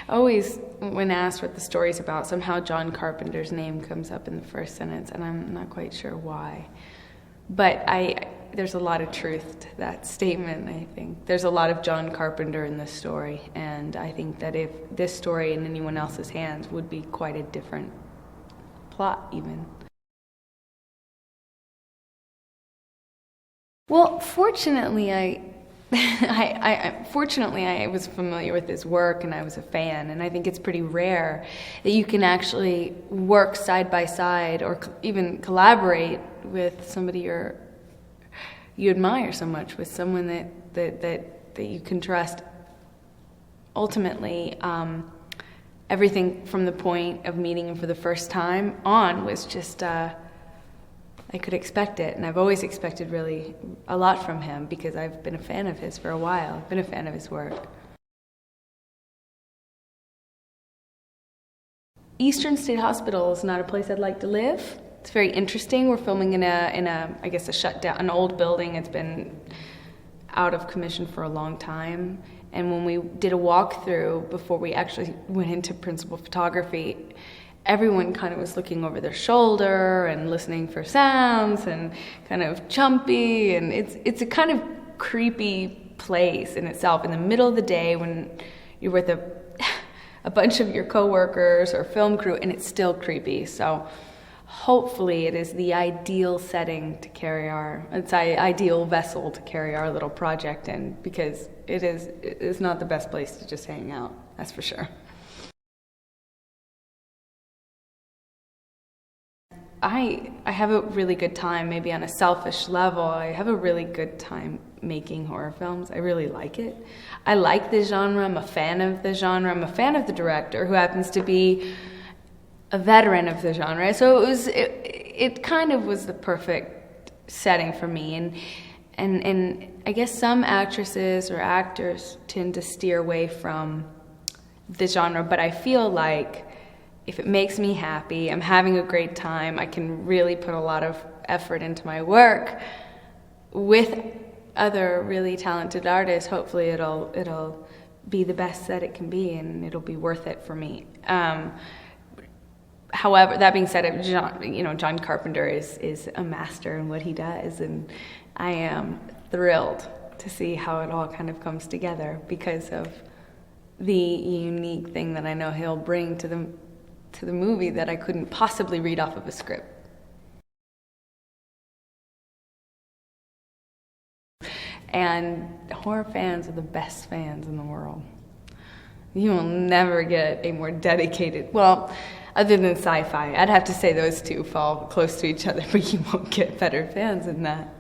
Always, when asked what the story's about, somehow John Carpenter's name comes up in the first sentence, and I'm not quite sure why. But there's a lot of truth to that statement, I think. There's a lot of John Carpenter in this story, and I think that if this story in anyone else's hands would be quite a different plot, even. Well, fortunately, I was familiar with his work and I was a fan, and I think it's pretty rare that you can actually work side by side or even collaborate with somebody you admire so much, with someone that you can trust. Ultimately, everything from the point of meeting him for the first time on was just I could expect it, and I've always expected really a lot from him because I've been a fan of his for a while. I've been a fan of his work. Eastern State Hospital is not a place I'd like to live. It's very interesting. We're filming in a I guess a shut down, an old building. It's been out of commission for a long time. And when we did a walkthrough before we actually went into principal photography, everyone kind of was looking over their shoulder and listening for sounds and kind of chumpy, and it's a kind of creepy place in itself in the middle of the day when you're with a bunch of your coworkers or film crew, and it's still creepy. So hopefully it is the ideal setting to carry it's the ideal vessel to carry our little project in, because it's not the best place to just hang out, that's for sure. I have a really good time, maybe on a selfish level. I have a really good time making horror films. I really like it. I like the genre. I'm a fan of the genre. I'm a fan of the director, who happens to be a veteran of the genre. So it kind of was the perfect setting for me. And I guess some actresses or actors tend to steer away from the genre, but I feel like if it makes me happy, I'm having a great time, I can really put a lot of effort into my work with other really talented artists. Hopefully it'll be the best that it can be, and it'll be worth it for me. However, that being said, John Carpenter is a master in what he does, and I am thrilled to see how it all kind of comes together because of the unique thing that I know he'll bring to the movie that I couldn't possibly read off of a script. And horror fans are the best fans in the world. You will never get a more dedicated, well, other than sci-fi. I'd have to say those two fall close to each other, but you won't get better fans than that.